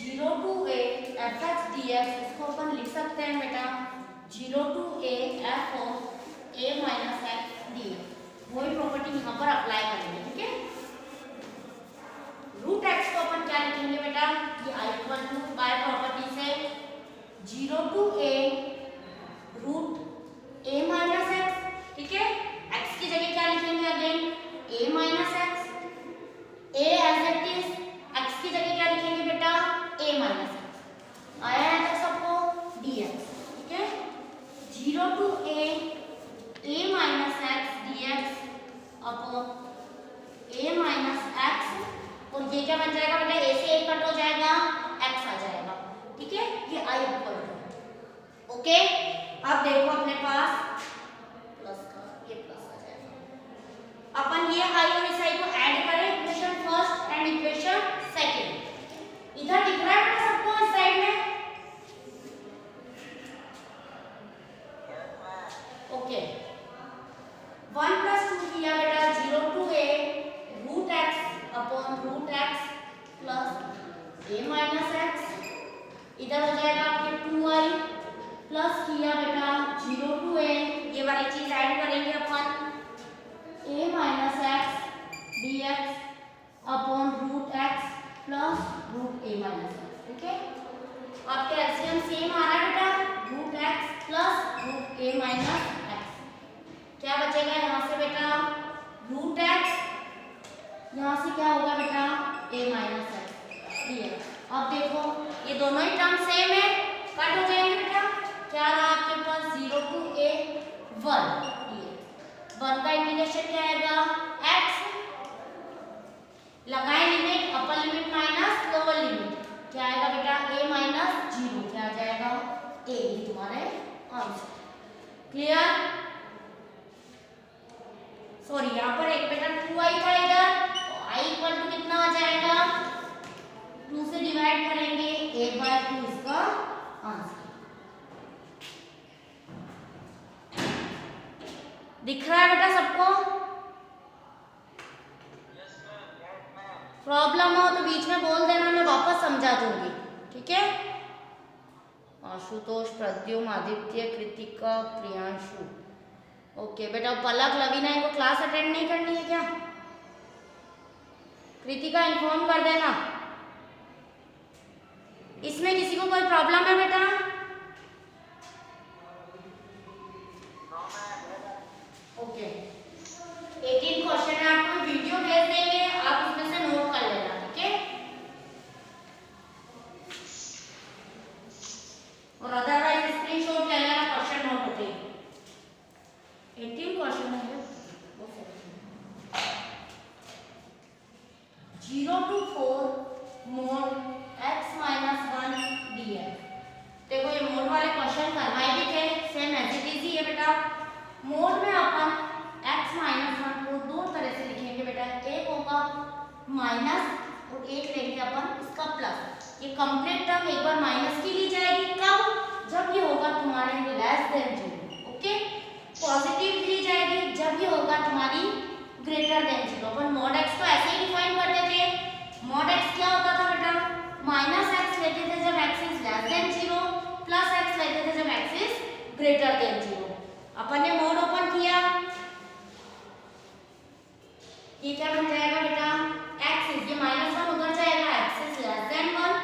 0 to a F x D x, इसको अपन लिख सकते हैं बेटा 0 to a F of a minus x D x. वही प्रॉपर्टी यहाँ पर अप्लाई करेंगे, ठीक है। रूट एक्स को अपन क्या लिखेंगे बेटा, ये I equal to by property से 0 to a root a minus x, ठीक है। x की जगह क्या लिखेंगे again a minus x, a as it is, x की जगह क्या लिखेंगे बेटा a माइनस एक्स। आया है तक सबको dx, ठीक है। 0 to a minus x dx upon a minus x, और ये क्या बन जाएगा बेटा a से a कट हो जाएगा, x आ जाएगा, ठीक है। ये i इक्वल टू, ओके। अब देखो अपने पास प्लस का ये प्लस आ जाएगा। अपन ये i और इस i को ऐड करें, equation first and equation second. इधर दिख रहा है बेटा सबको इस साइड में, ओके। 1 + 2 किया बेटा 0 to a root x upon root x plus a minus x, इधर हो जाएगा आपके 2i प्लस किया बेटा 0 to a, ये वाली चीज ऐड करेंगे अपन a minus x dx upon root x plus root a minus x, ठीक है। आपके एलसीएम सेम आ रहा है बेटा, root x plus root a minus x. क्या बचेगा यहाँ से बेटा रूट एक्स, यहाँ से क्या होगा बेटा a माइनस एक्स dx। अब देखो ये दोनों ही टर्म सेम है, कट हो जाएंगे बेटा। क्या रहा आपके पास 0 to a 1 का इंटीग्रेशन क्या आएगा x, लगाए limit upper limit minus lower limit, क्या आएगा बेटा a माइनस 0, क्या आ जाएगा a, ये तुम्हारे आंसर। क्लियर, सॉरी यहाँ पर एक बेटा 2i था इधर, तो i इक्वल टू कितना आ जाएगा 2 से डिवाइड करेंगे 1/2 इसका आंसर। दिख रहा है बेटा सबको? प्रॉब्लम हो तो बीच में बोल देना, मैं वापस समझा दूंगी, ठीक है। आशुतोष, प्रद्युम, आदित्य, कृतिका, प्रियांशु, ओके बेटा। पलक, लवीना, इनको क्लास अटेंड नहीं करनी है क्या? कृतिका इन्फॉर्म कर देना। इसमें किसी को कोई प्रॉब्लम है बेटा? ओके 18 क्वेश्चन है, आपको वीडियो भेज देंगे, आप उसमें से नोट कर लेना, ठीक है। और अदरवाइज स्क्रीनशॉट ले लेना क्वेश्चन नोट होते ही। 18 क्वेश्चन है, 0 to 4 mod x minus 1 dx। देखो ये मोड वाले क्वेश्चन करवाए भी थे, सेम एज इट इज ही है बेटा। मोड में अपन x माइनस 1 को दो तरह से लिखेंगे बेटा, एक होगा माइनस और एक लेंगे अपन इसका प्लस। ये कंप्लीट टर्म एक बार माइनस की ली जाएगी, कब? जब ये होगा तुम्हारे लेस देन 0, ओके। पॉजिटिव ली जाएगी जब ये होगा तुम्हारी ग्रेटर देन 0। अपन मॉड x को ऐसे ही डिफाइन करते थे। मॉड x क्या होता था बेटा, माइनस x लेते थे जब x is less than 0, plus x लेते थे जब x इज ग्रेटर देन 0। अपन ने मोड ओपन किया, ये क्या बन जाएगा बेटा x इज, ये -1 उधर जाएगा, x इज लेस देन 1,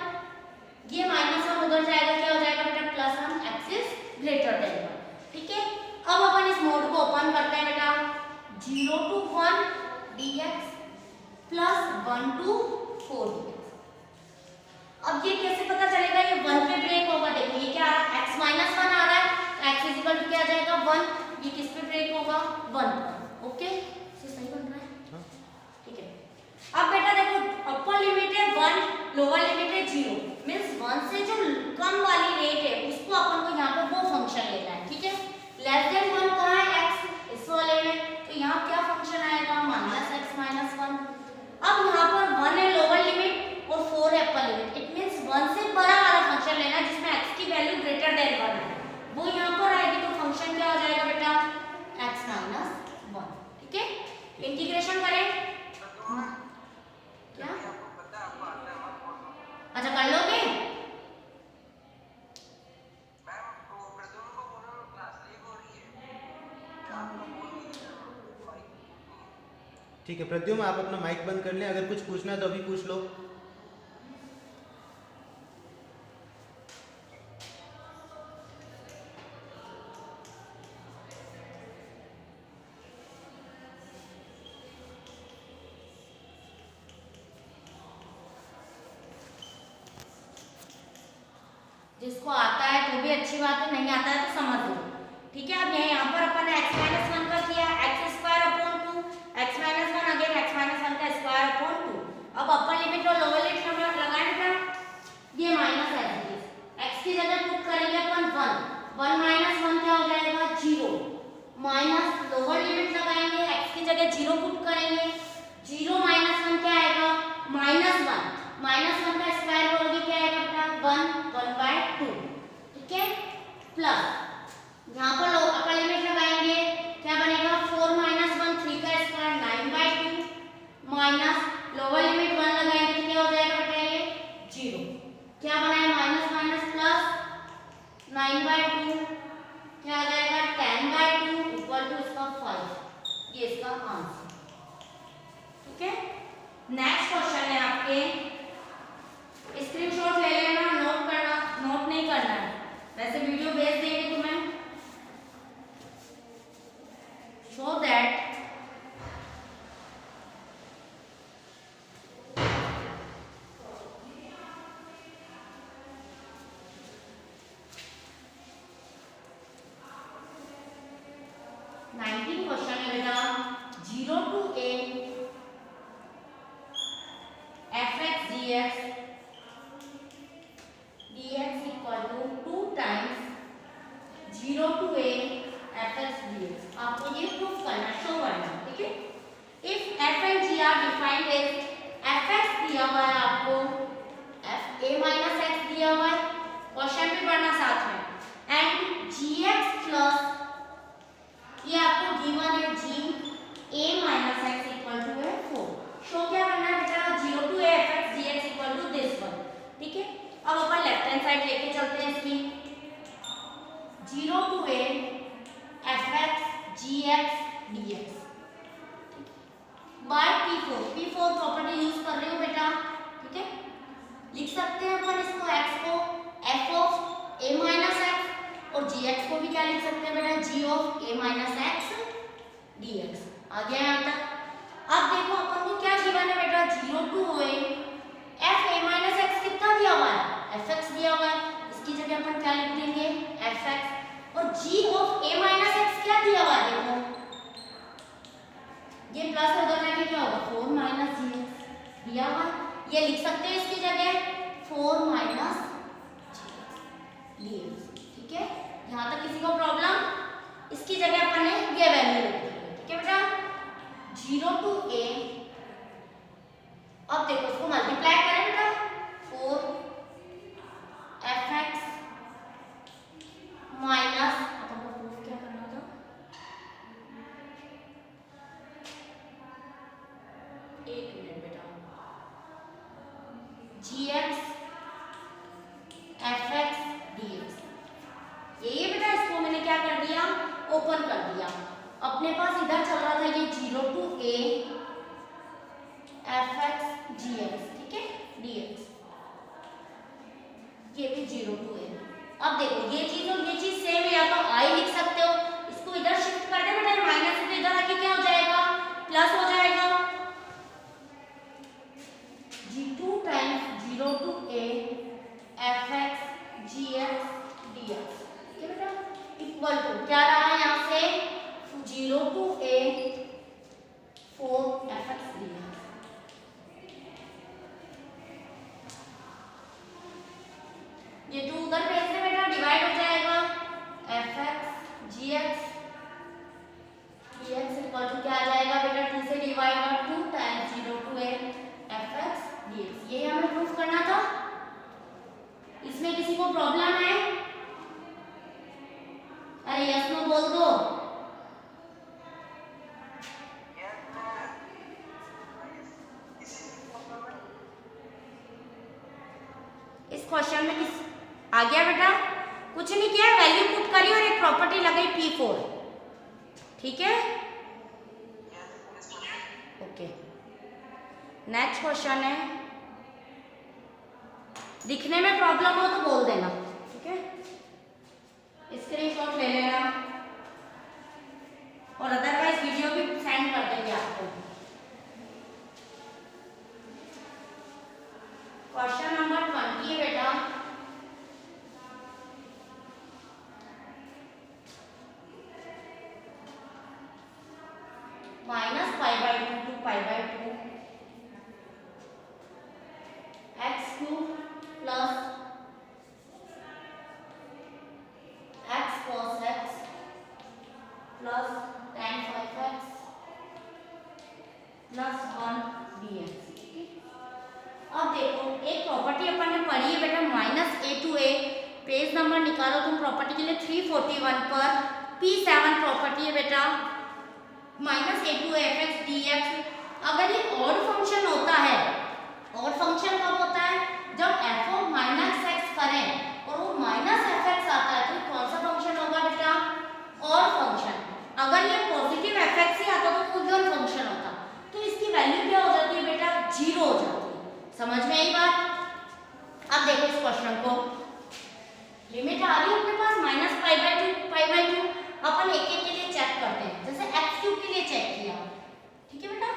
ये -1 उधर जाएगा, क्या हो जाएगा बेटा +1, x इज ग्रेटर देन 1, ठीक है। अब अपन इस मोड को ओपन करते हैं बेटा, 0 to 1 dx plus 1 to 4 dx। अब ये कैसे पता चलेगा ये 1 पे ब्रेक होगा? देखो ये क्या आ रहा है, x -1 आ रहा है, x इज इक्वल टू क्या आ जाएगा 1, ये किस पे ब्रेक होगा 1, ओके। सही बन रहा है, ठीक है। अब बेटा देखो अपर लिमिट है 1, लोअर लिमिट है 0, मींस 1 से जो कम वाली रेट है उसको अपन को यहाँ पे वो फंक्शन लेना है, ठीक है। लेस देन 1 कहाँ है x, इस वाले में, तो यहाँ क्या फंक्शन आएगा -x -1। अब यहाँ पर 1 है लोअर लिमिट और 4 है अपर लिमिट, इट मींस 1 से बड़ा वाला फंक्शन लेना जिसमें x की वैल्यू ग्रेटर देन 1 है, वो यहाँ पर आएगी, तो फंक्शन क्या हो जाएगा बेटा x -1, ठीक है। इंटीग्रेशन करें, ठीक है प्रद्युम, आप अपना माइक बंद कर लें, अगर कुछ पूछना है तो अभी पूछ लो। जिसको आता है तो भी अच्छी बात है, नहीं आता है तो समझ लो। ठीक है, अब यहाँ पर अपन ने x-1 का किया x² upon 2, x-1 again x-1 का स्क्वायर अपॉन 2। अब अपर लिमिट और लोअर लिमिट हम लगाएं बेटा, ये माइनस है, x की जगह पुट करेंगे अपन 1 माइनस 1 क्या हो जाएगा 0, माइनस लोअर लिमिट लगाएंगे x की जगह 0 पुट करेंगे, 0 माइनस 1 क्या आएगा -1, -1 का स्क्वायर करोगे क्या आएगा बेटा 1/2। ठीक है, प्लस यहाँ पर लो अपर लिमिट लगाएंगे, क्या बनेगा 4 - 1 3 का स्क्वायर 9/2, माइनस लोअर लिमिट 1 लगाएंगे तो क्या हो जाएगा बेटा ये 0, क्या बना है माइनस माइनस प्लस 9/2 क्या आ जाएगा 10/2 इक्वल टू इसका 5, ये इसका आंसर। ठीक है, नेक्स्ट क्वेश्चन है आपके, स्क्रीनशॉट ले लेना, नोट करना, नोट नहीं करना है, वैसे वीडियो भेज देंगे तुम्हें सो दैट क्वेश्चन है बेटा 0 to a fx dx dx equal to 2 times 0 to a fx dx। आपको ये प्रूफ करना, शो करना। ठीक है, if f and g are defined as fx दिया हुआ है आपको, f a minus x दिया हुआ है, क्वेश्चन भी पढ़ना साथ में, एंड gx प्लस ये आपको गिवन है g a minus x equal to है 4। शो क्या करना है बेटा 0 to a fx dx equal to this one। ठीक है, अब अपन लेफ्ट हैंड साइड लेके चलते हैं इसकी, 0 to a fx gx dx by p4 property use कर रहे हो बेटा। ठीक है, लिख सकते हैं अपन इसको x को f of a minus x और gx को भी क्या लिख सकते हैं बेटा g of a minus x dx। आ गया यहाँ तक। अब देखो अपन को क्या गिवन है बेटा 0 to a f a minus x कितना दिया हुआ है fx दिया हुआ है, इसकी जगह अपन क्या लिख देंगे fx, और g of a minus x क्या दिया हुआ है देखो, ये प्लस उधर जाके क्या होगा 4 माइनस gx दिया हुआ है, ये लिख सकते हैं इसकी जगह 4 माइनस dx। ठीक है, यहाँ तक किसी को प्रॉब्लम, इसकी जगह अपन ने ये वैल्यू लिख दी। ठीक है बेटा 0 to a, अब देखो इसको मल्टीप्लाई करें बेटा 4 fx माइनस, अपन को प्रूफ क्या करना था, एक मिनट बेटा, gx fx dx, ये बेटा इसको मैंने क्या कर दिया ओपन कर दिया, अपने पास इधर चल रहा था ये 0 to a fx gx। ठीक है, dx ये भी 0 to a। अब देखो ये चीज और ये चीज सेम है, या तो i लिख सकते हो, इसको इधर शिफ्ट कर दे बेटा, माइनस से इधर आके क्या हो जाएगा प्लस हो जाएगा, g2 times 0 to a fx gx dx। ठीक है बेटा, इक्वल टू क्या रहा है यहाँ से 0 to a 4 fx dx। ये 2 उधर भेज दे बेटा, डिवाइड हो जाएगा fx gx dx equal to क्या आ जाएगा बेटा 2 से डिवाइड और 2 times 0 to a fx dx। ये हमें प्रूफ करना था, इसमें किसी को प्रॉब्लम है? अरे यस नो बोल दो। इस क्वेश्चन में किस आ गया बेटा, कुछ नहीं किया, वैल्यू पुट करी और एक प्रॉपर्टी लगाई p4। ठीक है, ओके। नेक्स्ट क्वेश्चन है, दिखने में प्रॉब्लम हो तो बोल देना, ठीक है, स्क्रीनशॉट ले लेना और अदरवाइज वीडियो भी सेंड कर देंगे आपको। क्वेश्चन नंबर 20 है बेटा, -π/2 to π/2 x³ plus x cos x plus tan 5x plus 1 dx। अब देखो एक प्रॉपर्टी अपन ने पढ़ी है बेटा -a to a, page number निकालो तुम प्रॉपर्टी के लिए 341 पर, P7 प्रॉपर्टी है बेटा -a to a fx dx। अगर ये ऑड फंक्शन होता है, ऑड फंक्शन कब होता है, जब f of -x करें और वो -fx आता है, तो कौन सा फंक्शन होगा बेटा, ऑड फंक्शन। अगर ये पॉजिटिव fx ही आता तो इवन फंक्शन होता, तो इसकी वैल्यू क्या हो जाती है बेटा, 0 हो जाती है। समझ में आई बात। अब देखो इस क्वेश्चन को, लिमिट आ रही है अपने पास -π/2 अपन एक एक के लिए चेक करते हैं, जैसे x³ के लिए चेक किया, ठीक है बेटा,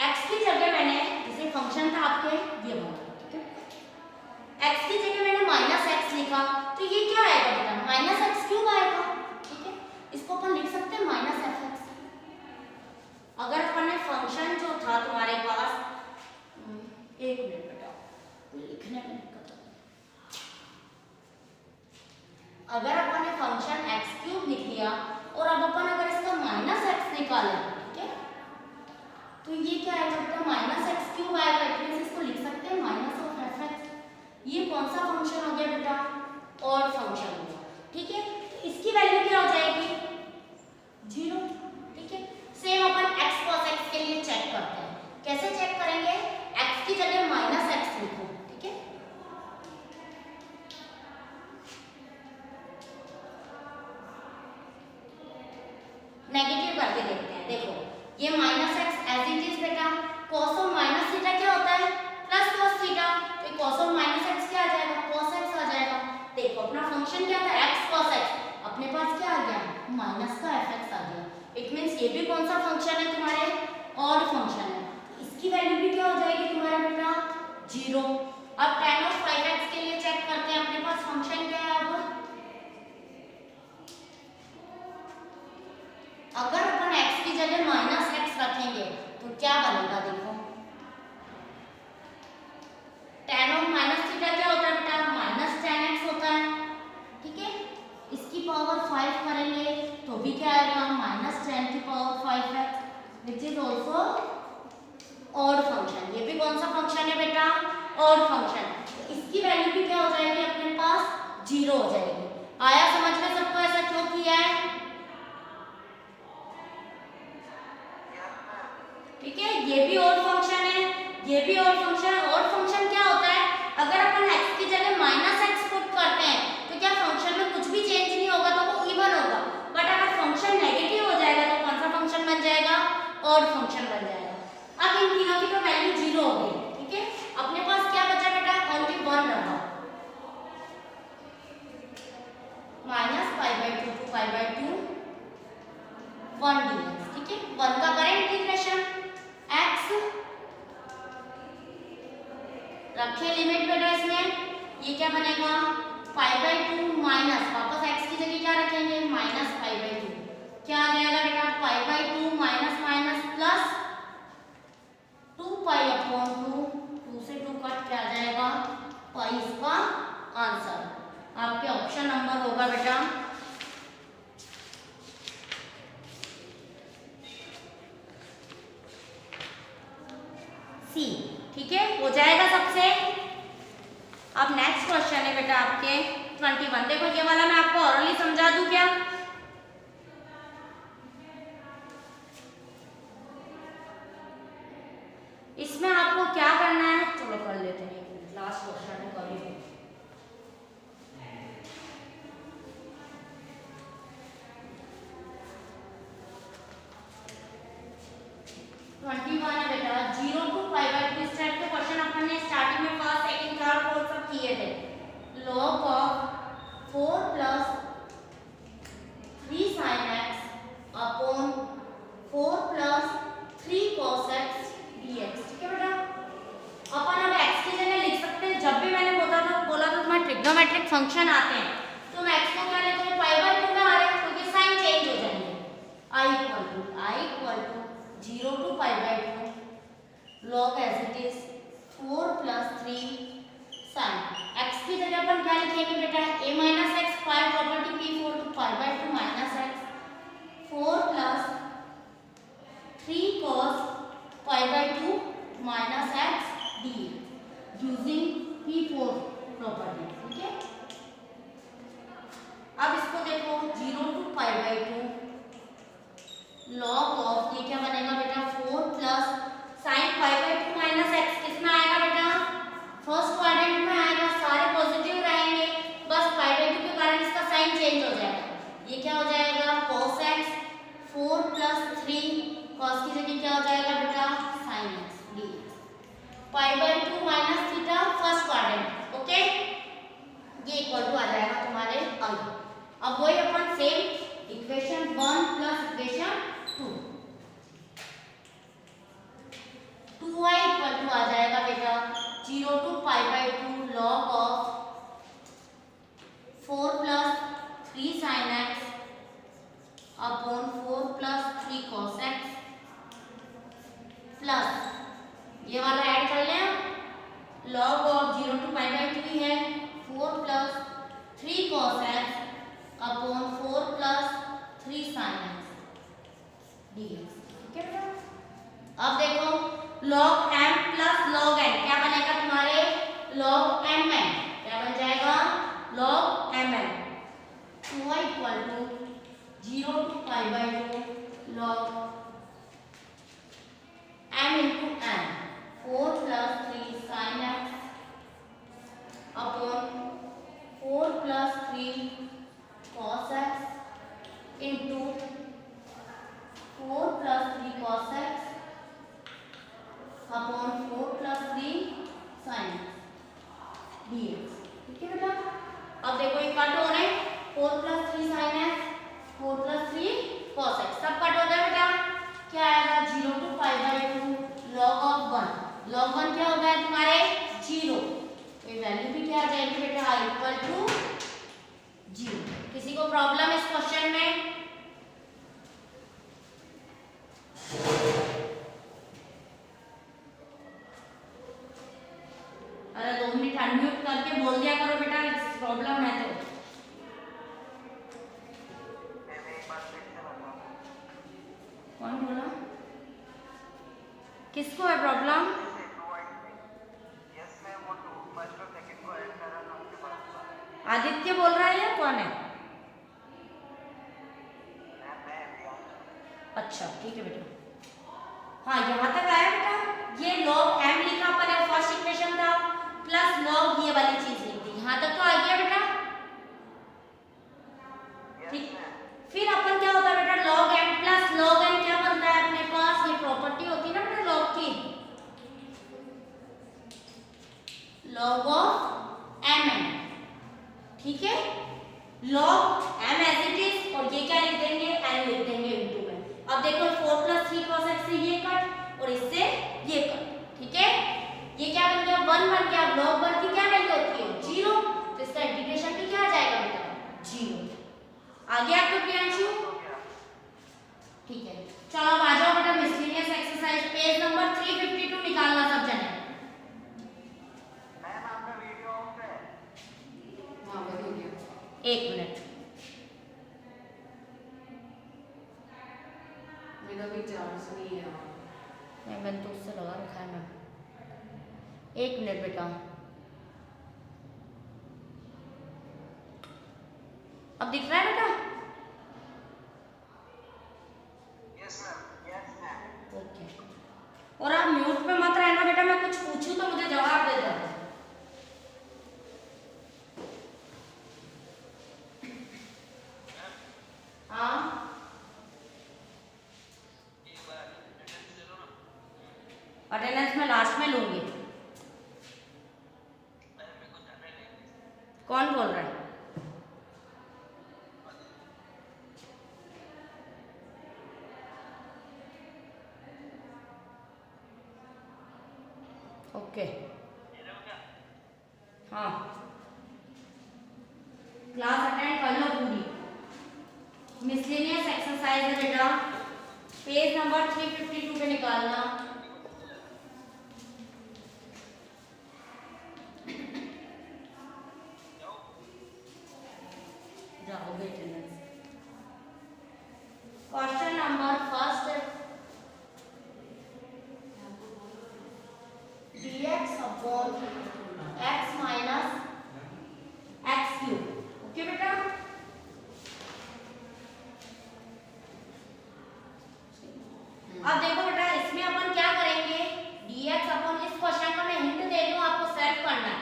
x की जगह मैंने, जैसे फंक्शन था आपके ये वाला, ठीक है, x की जगह मैंने -x लिखा, तो ये क्या आएगा बेटा, -x³ आएगा, ठीक है, इसको अपन लिख सकते हैं -fx। अगर अपन ने फंक्शन जो था तुम्हारे पास, एक मिनट बेटा लिखने में दिक्कत है, अगर अपन ने फंक्शन x³ लिख लिया और अब अपन अगर इसका -x निकाले, ठीक है, तो ये क्या आएगा बेटा, -x³ आएगा, इसलिए इसको लिख सकते हैं -fx। ये कौन सा फंक्शन हो गया बेटा, ऑड फंक्शन हो गया, ठीक है, तो इसकी वैल्यू क्या हो जाएगी, 0, ठीक है। सेम अपन x cos x के लिए चेक करते हैं, कैसे चेक करेंगे, x की जगह -x लिखो, ठीक है, नेगेटिव करके देखते हैं। देखो ये -x एज इट इज बेटा, cos ऑफ -θ क्या होता है, प्लस cos थीटा, तो cos ऑफ -x क्या आ जाएगा, cos x आ जाएगा। देखो अपना फंक्शन क्या था, x cos x, अपने पास क्या आ गया, माइनस का fx आ गया, इट मींस ये भी कौन सा फंक्शन है तुम्हारे, ऑड फंक्शन है, इसकी वैल्यू भी क्या हो जाएगी तुम्हारा बेटा, 0। अब tan of 5x के लिए चेक करते हैं, अपने पास फंक्शन क्या है, अब अगर अपन x की जगह -x रखेंगे तो क्या बनेगा, देखो tan of -θ क्या होता है बेटा, -tan x होता है, ठीक है, इसकी पावर 5 करेंगे तो भी क्या आएगा, -tan की power 5x, which is also odd function. ये भी कौन सा फंक्शन है बेटा, ऑड फंक्शन, तो इसकी वैल्यू भी क्या हो जाएगी अपने पास, 0 हो जाएगी। आया समझ में सबको, ऐसा क्यों किया है, ठीक है, ये भी ऑड फंक्शन है, ये भी ऑड फंक्शन है। ऑड फंक्शन क्या होता है, अगर अपन x की जगह -x पुट करते हैं तो क्या फंक्शन में कुछ भी चेंज नहीं होगा, तो वो इवन होगा, बट अगर फंक्शन नेगेटिव हो जाएगा तो कौन सा फंक्शन बन जाएगा, ऑड फंक्शन बन जाएगा। अब इन तीनों की तो वैल्यू 0 हो गई, ठीक है, अपने पास क्या बचा बेटा, ओनली 1 रहा, -π/2 to π/2 1 dx, ठीक है, 1 का करें इंटीग्रेशन, x रखे लिमिट बेटा इसमें, ये क्या बनेगा, π/2 माइनस, वापस x की जगह क्या रखेंगे, -π/2, क्या आ जाएगा बेटा, π/2 माइनस माइनस प्लस 2π/2, 2 से 2 कट, क्या आ जाएगा, पाई इसका आंसर। आपके ऑप्शन नंबर होगा बेटा सी, ठीक है, हो जाएगा सबसे। अब नेक्स्ट क्वेश्चन है बेटा आपके 21। देखो ये वाला मैं आपको ऑरली समझा दूं क्या, इसमें आपको क्या करना है, चलो कर लेते हैं, लास्ट क्वेश्चन है, कर ही 21 वन है बेटा 0 to पाई बाय 2। इस टाइप के क्वेश्चन अपन ने स्टार्टिंग में फर्स्ट सेकंड थर्ड फोर्थ सब किए थे। log of 4 plus 3 sin x upon 4 plus 3 cos x dx। ठीक है बेटा, अपन अब x की जगह लिख सकते हैं। जब भी मैंने बोला था तुम्हारे ट्रिग्नोमेट्रिक फंक्शन आते हैं तो मैं x को क्या लेते हैं पाई बाय 2 में आ रहे हैं क्योंकि साइन चेंज हो जाएंगे। i equal to 0 to pi by 2 log as it is 4 plus 3 sin x की जगह अपन क्या लिखेंगे बेटा a minus x pi property p4 to pi by 2 minus x 4 plus 3 cos pi by 2 minus x dx using p4 property. ठीक है, अब इसको देखो 0 to pi by 2 log of ये क्या बनेगा बेटा 4 plus sin pi by 2 minus x किसमें आएगा बेटा फर्स्ट क्वाड्रेंट में आएगा, सारे पॉजिटिव रहेंगे, बस पाई बाय 2 के कारण इसका साइन चेंज हो जाएगा। ये क्या हो जाएगा cos x 4 plus 3 cos की जगह क्या हो जाएगा बेटा sin x dx pi by 2 minus theta first quadrant. Okay, ये इक्वल टू आ जाएगा तुम्हारे i। अब वही अपन same equation 1 plus equation 2y equal to आ जाएगा बेटा 0 to pi by 2 log of 4 plus 3 sin x upon 4 plus 3 cos x plus ये वाला ऐड कर लें log of 0 to pi by 2 है 4 plus 3 cos x upon 4 plus 3 sin x dx। ठीक है बेटा, अब देखो log m plus log n क्या बनेगा तुम्हारे log mn क्या बन जाएगा log mn 2y equal to 0 to pi by 2 log m into n 4 plus 3 sin x upon 4 plus 3 cos x into 4 plus 3 cos x upon 4 plus 3 sin dx। ठीक है बेटा, अब देखो ये कट हो रहे हैं 4 plus 3 sin x 4 plus 3 cos x सब कट हो गया बेटा, क्या आएगा 0 to pi by 2 log of 1 log 1 क्या हो गया तुम्हारे 0, ये वैल्यू भी क्या आ जाएगी बेटा i equal to 0। किसी को प्रॉब्लम इस क्वेश्चन में? अरे 2 मिनट अनम्यूट करके बोल दिया करो बेटा, प्रॉब्लम है तो। कौन बोला? किसको है प्रॉब्लम? आदित्य बोल रहा है या कौन है? अच्छा ठीक है बेटा, हाँ यहाँ तक आया बेटा। ये log m लिखा अपन ने फर्स्ट इक्वेशन था प्लस log ये वाली चीज लिख दी, यहाँ तक तो आ गया बेटा। ठीक, फिर अपन क्या होता है बेटा log m plus log n क्या बनता है अपने पास, ये प्रॉपर्टी होती है ना बेटा log की, log of mn। ठीक है, log m as it is और ये क्या लिख देंगे n लिख देंगे इनटू में। अब देखो 4 plus 3 cos x से ये कट और इससे ये कट। ठीक है, ये क्या बन गया 1 बन गया, log 1 की क्या वैल्यू होती है 0, तो इसका इंटीग्रेशन भी क्या आ जाएगा बेटा 0। आ गया आपको प्रियांशु? ठीक है, चलो अब आ जाओ बेटा मिसलेनियस एक्सरसाइज पेज नंबर 352 निकालना सब जने। एक मिनट, मेरा भी चार्ज नहीं है। मैंने तो उससे लगा रखा है मैम। एक मिनट बेटा, अब दिख रहा है बेटा? Yes ma'am, yes ma'am. Okay, और आप म्यूट पे मत रहना बेटा, मैं कुछ पूछूं तो मुझे जवाब दे देना। हाँ अटेंडेंस में लास्ट में लूंगी। कौन बोल रहा है? ओके हाँ, क्लास अटेंड कर लो पूरी। मिसलेनियस एक्सरसाइज है बेटा, पेज नंबर 352 पे निकालना। जाओगे attendance. Question number first, dx upon x minus x cube. Okay बेटा, अब देखो बेटा इसमें अपन क्या करेंगे, dx अपॉन, इस क्वेश्चन का मैं हिंट दे दूं आपको, सेट करना है।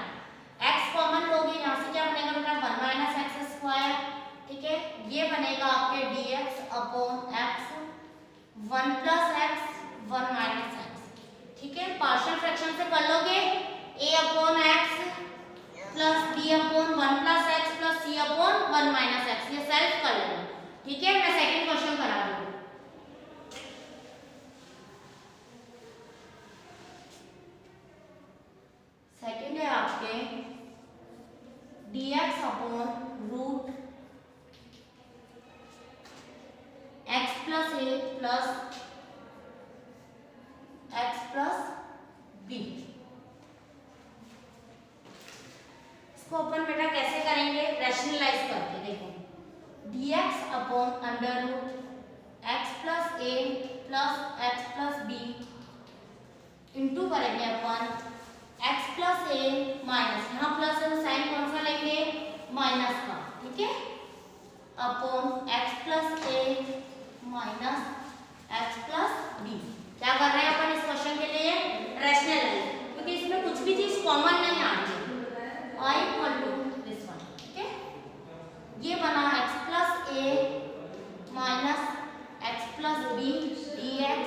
x कॉमन लोगे, यहाँ से क्या बनेगा बेटा 1 माइनस एक्स स्क्वायर, ठीक है। ये बनेगा आपके dx upon x 1 plus x 1 minus x, ठीक है। पार्शियल फ्रैक्शन से कर लोगे, a upon x plus b upon 1 plus x plus c upon 1 minus x, ये सेल्फ कर लेना, ठीक है। मैं सेकंड क्वेश्चन करा रही हूँ। सेकंड है आपके dx upon root x plus a plus x plus b। इसको अपन बेटा कैसे करेंगे, रैशनलाइज करके। देखो dx upon under root x plus a plus x plus b into करेंगे अपन x प्लस a माइनस, यहाँ प्लस है तो साइन कौन सा लेंगे, माइनस का, ठीक है, upon x plus a minus x plus b। क्या कर रहे हैं अपन इस क्वेश्चन के लिए, रैशनलाइज, क्योंकि इसमें कुछ भी चीज कॉमन नहीं आ रही। i equal to this one, ठीक है। ये बना x plus a minus x plus b dx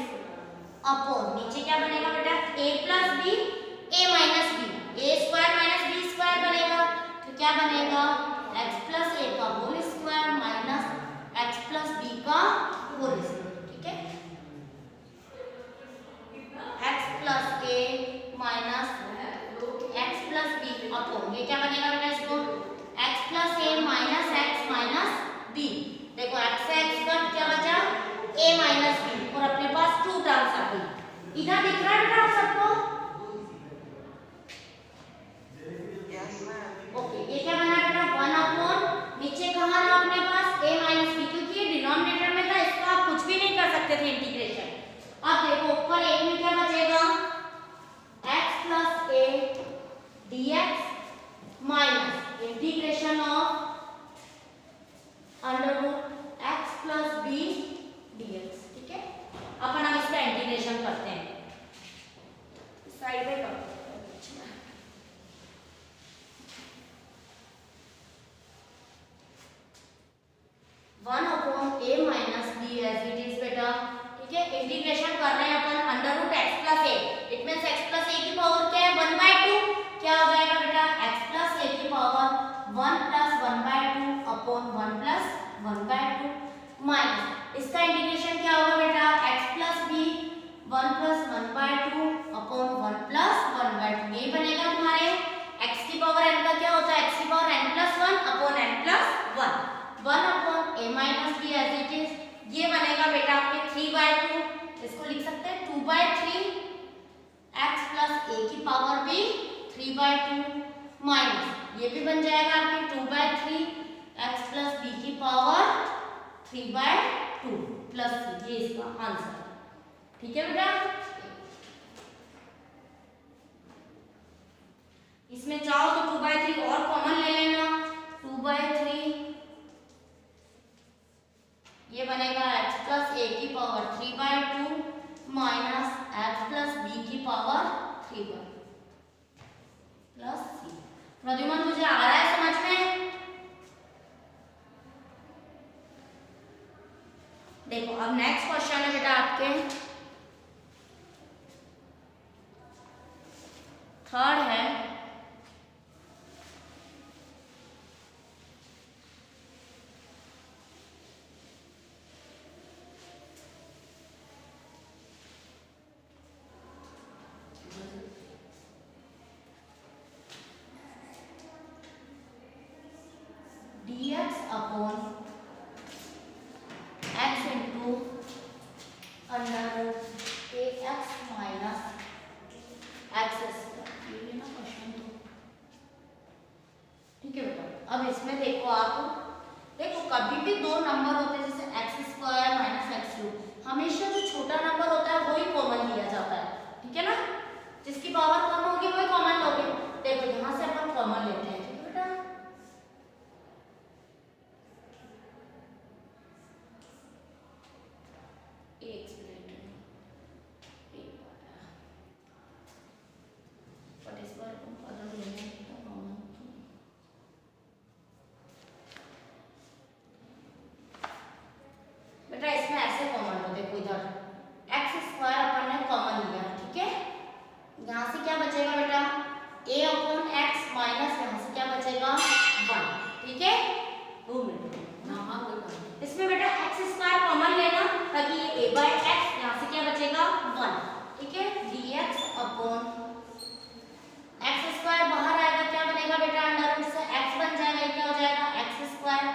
upon, नीचे क्या बनेगा बेटा a plus b a minus b, a square minus b square बनेगा, तो क्या बनेगा x प्लस a का whole square minus x plus b का होल स्क्वायर, ठीक है। x plus a minus x plus b upon, ये क्या बनेगा बेटा इसको x plus a minus x minus b। देखो x से x कट, क्या बचा a माइनस b, और अपने पास 2 टर्म्स आ गई। इधर दिख रहा है बेटा आप सबको, ओके। ये क्या बना बेटा 1 अपॉन, नीचे कहाँ रहा अपने पास a माइनस b, क्योंकि ये डिनोमिनेटर में था, इसका आप कुछ भी नहीं कर सकते थे इंटीग्रेशन। अब देखो ऊपर एक में क्या बचेगा x plus a dx minus integration of under root x plus b dx, ठीक है। अपन अब इसका इंटीग्रेशन करते हैं, साइड पे करते हैं। 1 upon a minus b as it is बेटा, ठीक है। इंटीग्रेशन कर रहे हैं अपन under root x plus a, it means x plus a की पावर क्या है 1/2, क्या हो जाएगा बेटा x प्लस a की power 1 plus 1/2 upon 1 plus 1/2 minus, इसका इंटीग्रेशन क्या होगा बेटा x plus b 1 plus 1/2 upon 1 plus 1/2, यही बनेगा तुम्हारे x की पावर n का क्या होता है, x की power n plus 1 upon n plus 1, 1 upon a minus b as it is. ये बनेगा बेटा आपके 3/2, इसको लिख सकते हैं 2/3 x प्लस a की पावर भी 3/2 माइनस, ये भी बन जाएगा आपके 2/3 x प्लस b की पावर 3/2 प्लस c, ये इसका आंसर है, ठीक है बेटा। इसमें चाहो तो 2/3 और कॉमन ले लेना, 2/3, ये बनेगा x प्लस a की power 3/2 minus x plus b की पावर 3/2 प्लस c। प्रद्युमन तुझे आ रहा है समझ में? देखो अब नेक्स्ट क्वेश्चन है बेटा आपके थर्ड है dx upon x into under ax minus x square. ये भी ना क्वेश्चन तो ठीक है बेटा। अब इसमें देखो देखो कभी भी दो नंबर होते हैं जैसे x square minus x cube, हमेशा जो छोटा नंबर होता है वही कॉमन लिया जाता है, ठीक है ना। जिसकी पावर कम होगी वही कॉमन लोगे। देखो यहाँ से अपन कॉमन लेते हैं, ठीक है बेटा। बेटा इसमें ऐसे कॉमन लो, देखो इधर एक्स स्क्वायर अपन ने कॉमन लिया, ठीक है। यहाँ से क्या बचेगा बेटा a अपॉन एक्स माइनस यहाँ से क्या बचेगा 1, ठीक है। 2 मिनट इसमें बेटा एक्स स्क्वायर कॉमन लेना ताकि ये a बाय एक्स यहाँ से क्या बचेगा 1, ठीक है। dx अपॉन एक्स स्क्वायर बाहर आएगा, क्या बनेगा बेटा अंडर रूट से x बन जाएगा, ये क्या हो जाएगा एक्स स्क्वायर,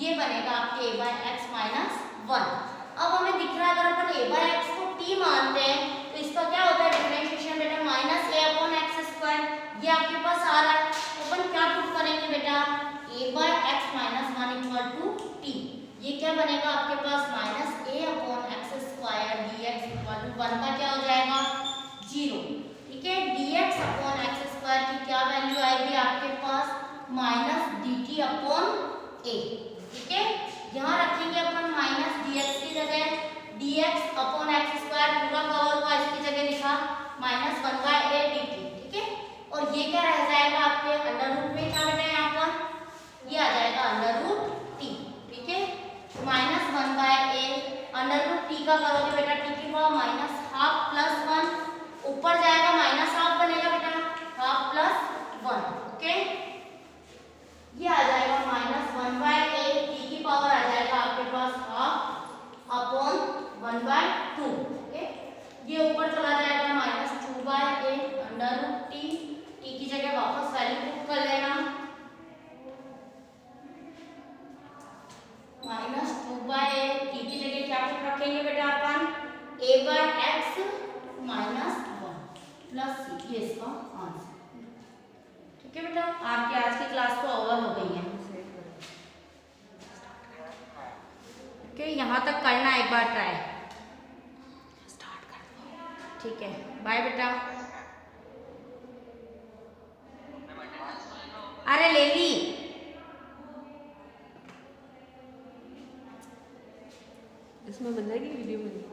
ये बनेगा आपके a बाय एक्स माइनस 1। अब हमें दिख रहा है अगर अपन a बाय एक्स को t मानते हैं तो इसका क्या होता है डिफरेंशिएशन बेटा minus a upon X square, ये आपके पास आ रहा है। तो अपन क्या पुट करेंगे बेटा a by x minus 1 equal to t, ये क्या बनेगा आपके पास minus a upon X square dx equal to 1 का क्या हो जाएगा 0, ठीक है। dx अपॉन एक्स स्क्वायर की क्या वैल्यू आएगी आपके पास माइनस dt अपॉन a, ठीक है। यहाँ रखेंगे अपन माइनस dx की जगह dx अपॉन एक्स स्क्वायर पूरा कवर हुआ, इसकी जगह लिखा माइनस 1 बाय a dt, ठीक है। और ये क्या रह जाएगा आपके अंडर रूट में, क्या बेटा यहाँ पर ये आ जाएगा अंडर रूट t, ठीक है। Minus 1 by a under root t का करोगे बेटा t की पावर माइनस हाफ प्लस 1, ऊपर जाएगा माइनस हाफ बनेगा बेटा हाफ प्लस 1, ओके। ये आ जाएगा माइनस 1 बाय a, t की पावर आ जाएगा आपके पास हाफ अपॉन 1 बाय 2, ओके। ये ऊपर चला जाएगा minus 2 by a under root t, t की जगह वापस वैल्यू पुट कर लेना माइनस 2 बाय a, t की जगह क्या पुट रखेंगे बेटा अपन a by x minus 1 plus c, ये इसका आंसर, ठीक है बेटा। आपकी आज की क्लास तो ओवर हो गई है, ओके। यहाँ तक करना एक बार ट्राई, ठीक है। बाय बेटा। अरे ले ली इसमें बन जाएगी वीडियो में।